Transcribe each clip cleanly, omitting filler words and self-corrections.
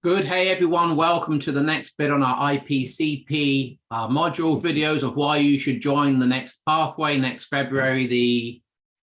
Good. Hey, everyone. Welcome to the next bit on our IPCP module videos of why you should join the next pathway next February, the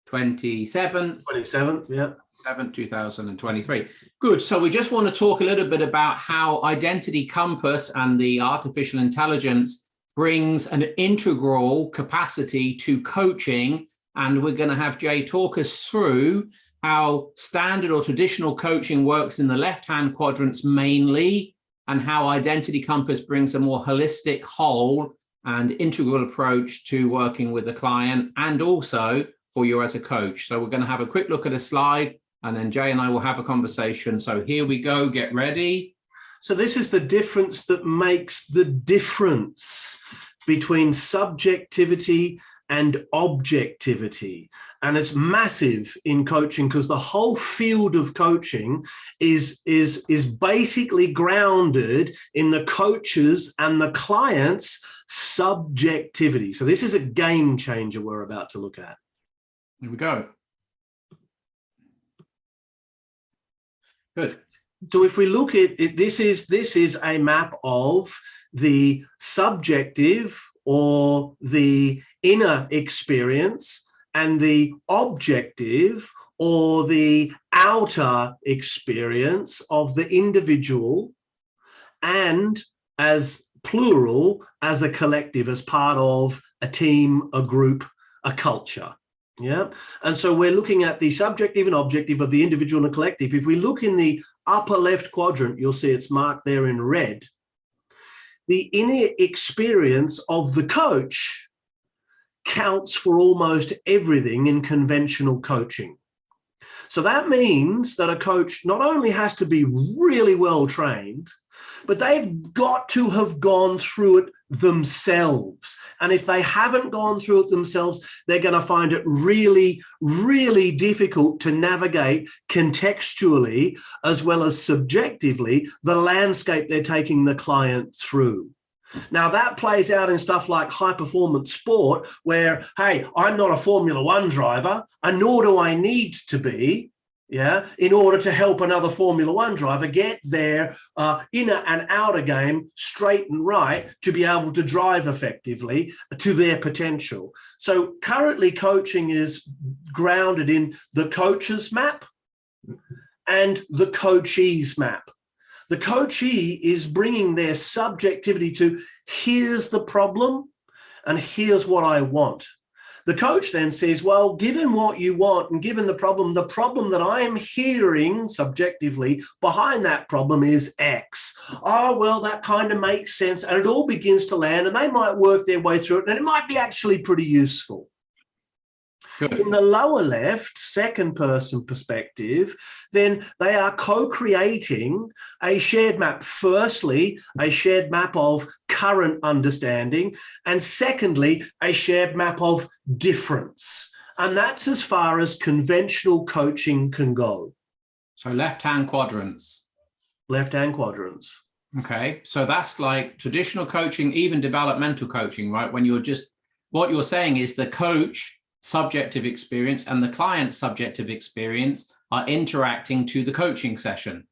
27th. 27th, yeah. 7th, 2023. Good. So we just want to talk a little bit about how Identity Compass and the artificial intelligence brings an integral capacity to coaching. And we're going to have Jay talk us through how standard or traditional coaching works in the left-hand quadrants mainly, and how Identity Compass brings a more holistic, whole and integral approach to working with the client and also for you as a coach. So we're going to have a quick look at a slide and then Jay and I will have a conversation. So here we go, get ready. So this is the difference that makes the difference between subjectivity and objectivity. And it's massive in coaching because the whole field of coaching is basically grounded in the coach's and the client's subjectivity. So this is a game changer we're about to look at. Here we go. Good. So if we look at it, this is a map of the subjective or the inner experience and the objective or the outer experience of the individual, and as plural, as a collective, as part of a team, a group, a culture. Yeah. And so we're looking at the subjective and objective of the individual and the collective. If we look in the upper left quadrant, you'll see it's marked there in red. The inner experience of the coach counts for almost everything in conventional coaching. So that means that a coach not only has to be really well trained, but they've got to have gone through it themselves. And if they haven't gone through it themselves, they're going to find it really, really difficult to navigate contextually as well as subjectively the landscape they're taking the client through. Now, that plays out in stuff like high-performance sport where, hey, I'm not a Formula One driver, and nor do I need to be, in order to help another Formula One driver get their inner and outer game straight and right to be able to drive effectively to their potential. So currently coaching is grounded in the coach's map and the coachee's map. The coachee is bringing their subjectivity to, here's the problem and here's what I want. The coach then says, well, given what you want and given the problem that I am hearing subjectively behind that problem is X. Oh, well, that kind of makes sense. And it all begins to land and they might work their way through it and it might be actually pretty useful. Good. In the lower left, second person perspective, then they are co-creating a shared map. Firstly, a shared map of current understanding, and secondly, a shared map of difference. And that's as far as conventional coaching can go. So left-hand quadrants. Left-hand quadrants. Okay, so that's like traditional coaching, even developmental coaching, right? When you're just, what you're saying is the coach subjective experience and the client's subjective experience are interacting to the coaching session.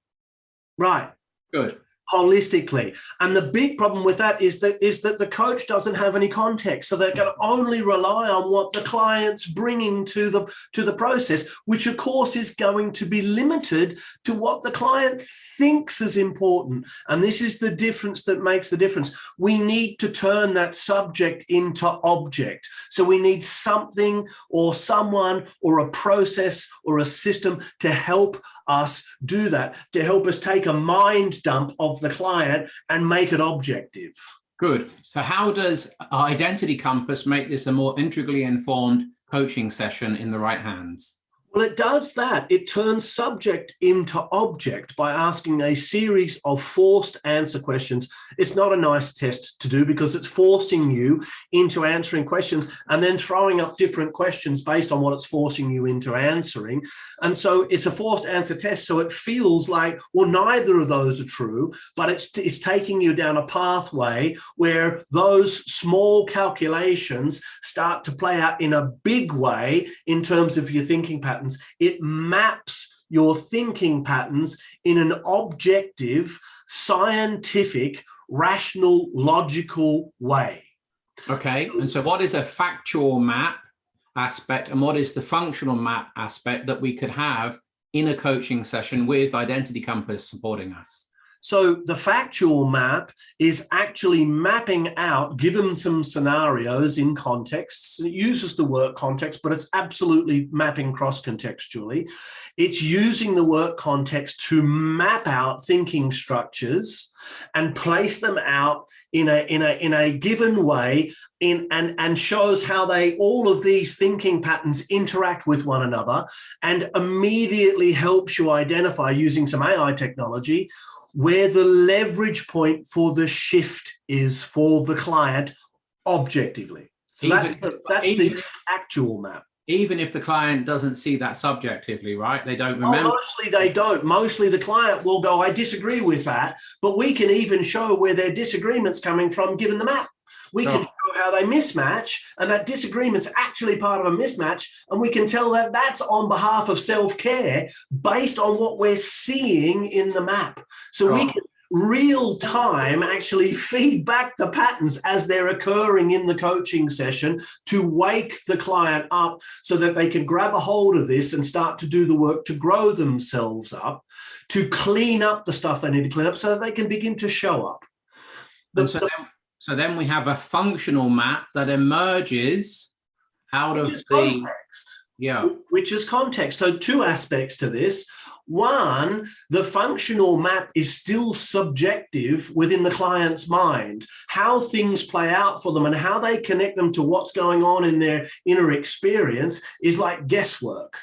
Right. Good. Holistically. And the big problem with that is that the coach doesn't have any context. So they're going to only rely on what the client's bringing to the process, which of course is going to be limited to what the client thinks is important. And this is the difference that makes the difference. We need to turn that subject into object. So we need something or someone or a process or a system to help us do that, to help us take a mind dump of the client and make it objective. Good. So how does Identity Compass make this a more integrally informed coaching session in the right hands? Well, it does that. It turns subject into object by asking a series of forced answer questions. It's not a nice test to do because it's forcing you into answering questions and then throwing up different questions based on what it's forcing you into answering. And so it's a forced answer test. So it feels like, well, neither of those are true, but it's taking you down a pathway where those small calculations start to play out in a big way in terms of your thinking patterns. It maps your thinking patterns in an objective, scientific, rational, logical way. Okay, and so what is a factual map aspect and what is the functional map aspect that we could have in a coaching session with Identity Compass supporting us? So the factual map is actually mapping out, given some scenarios in contexts. It uses the work context, but it's absolutely mapping cross-contextually. It's using the work context to map out thinking structures and place them out in a given way and shows how all of these thinking patterns interact with one another, and immediately helps you identify, using some AI technology, where the leverage point for the shift is for the client objectively. So that's the actual map. Even if the client doesn't see that subjectively, right? They don't remember. Oh, mostly they don't. Mostly the client will go, I disagree with that, but we can even show where their disagreement's coming from given the map. We can show how they mismatch, and that disagreement's actually part of a mismatch, and we can tell that that's on behalf of self-care based on what we're seeing in the map. So we can real time actually feed back the patterns as they're occurring in the coaching session to wake the client up so that they can grab a hold of this and start to do the work to grow themselves up, to clean up the stuff they need to clean up so that they can begin to show up. So then we have a functional map that emerges out of the context. Yeah. Which is context. So two aspects to this. One, the functional map is still subjective within the client's mind. How things play out for them and how they connect them to what's going on in their inner experience is like guesswork.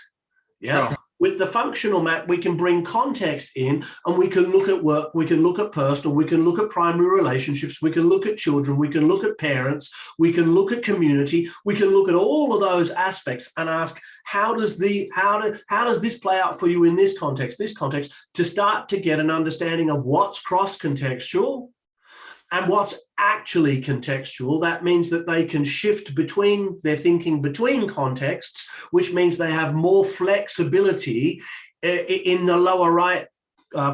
Yeah. Sure. With the functional map, we can bring context in and we can look at work, we can look at personal, we can look at primary relationships, we can look at children, we can look at parents, we can look at community, we can look at all of those aspects and ask, how does this play out for you in this context, to start to get an understanding of what's cross-contextual and what's actually contextual. That means that they can shift between their thinking between contexts, which means they have more flexibility in the lower right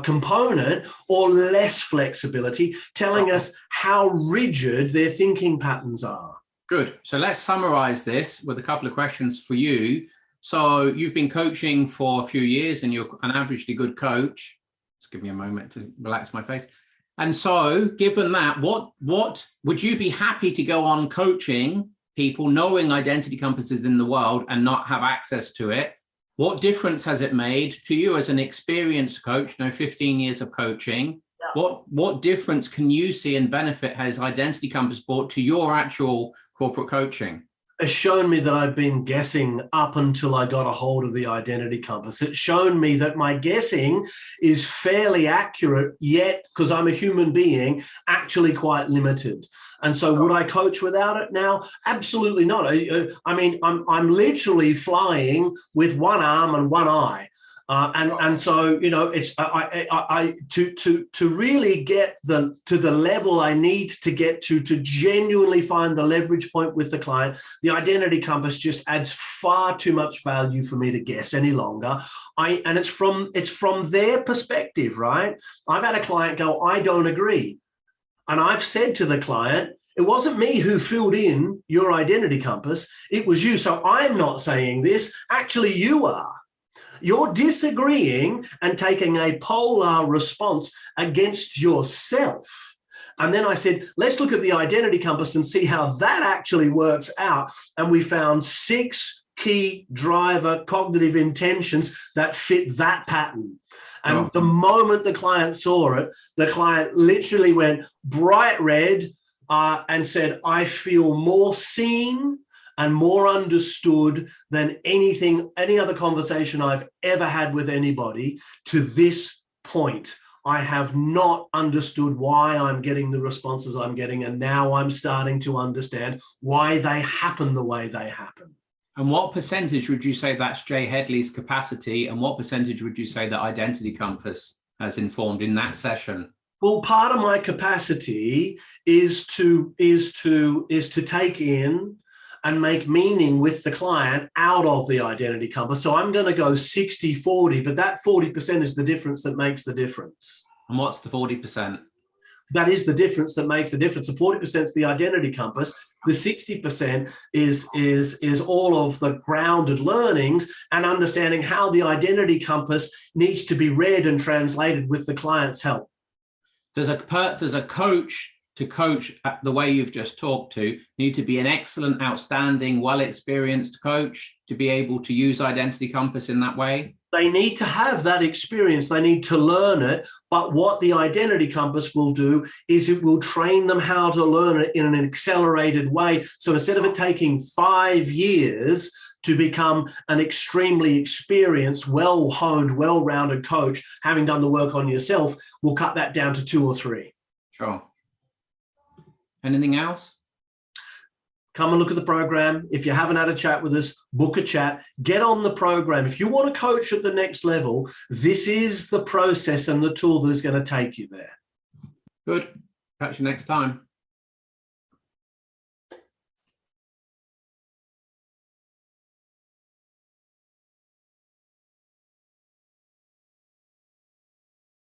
component, or less flexibility, telling us how rigid their thinking patterns are. Good. So let's summarize this with a couple of questions for you. So you've been coaching for a few years and you're an averagely good coach. Just give me a moment to relax my face. And so given that, what would you be happy to go on coaching people knowing Identity Compass is in the world and not have access to it? What difference has it made to you as an experienced coach, 15 years of coaching? Yeah. What difference can you see and benefit has Identity Compass brought to your actual corporate coaching? Has shown me that I've been guessing up until I got a hold of the Identity Compass. It's shown me that my guessing is fairly accurate, yet, because I'm a human being, actually quite limited. And so would I coach without it now? Absolutely not. I mean, I'm literally flying with one arm and one eye. And so, it's to really get to the level I need to get to genuinely find the leverage point with the client, the Identity Compass just adds far too much value for me to guess any longer. And it's from their perspective, right? I've had a client go, I don't agree. And I've said to the client, it wasn't me who filled in your Identity Compass. It was you. So I'm not saying this. Actually, you are. You're disagreeing and taking a polar response against yourself. And then I said, let's look at the Identity Compass and see how that actually works out. And we found 6 key driver cognitive intentions that fit that pattern. And the moment the client saw it, the client literally went bright red and said, I feel more seen and more understood than any other conversation I've ever had with anybody to this point. I have not understood why I'm getting the responses I'm getting, and now I'm starting to understand why they happen the way they happen. And what percentage would you say that's Jay Headley's capacity, and what percentage would you say that Identity Compass has informed in that session? Well, part of my capacity is to take in and make meaning with the client out of the identity compass. So I'm going to go 60-40, but that 40% is the difference that makes the difference. And what's the 40%? That is the difference that makes the difference. The 40% is the identity compass. The 60% is all of the grounded learnings and understanding how the identity compass needs to be read and translated with the client's help. Does a coach to coach the way you've just talked to need to be an excellent, outstanding, well-experienced coach to be able to use identity compass in that way? They need to have that experience. They need to learn it. But what the identity compass will do is it will train them how to learn it in an accelerated way. So instead of it taking 5 years to become an extremely experienced, well-honed, well-rounded coach, having done the work on yourself, we'll cut that down to 2 or 3. Sure. Anything else? Come and look at the program. If you haven't had a chat with us, book a chat, get on the program. If you want to coach at the next level, this is the process and the tool that is going to take you there. Good. Catch you next time.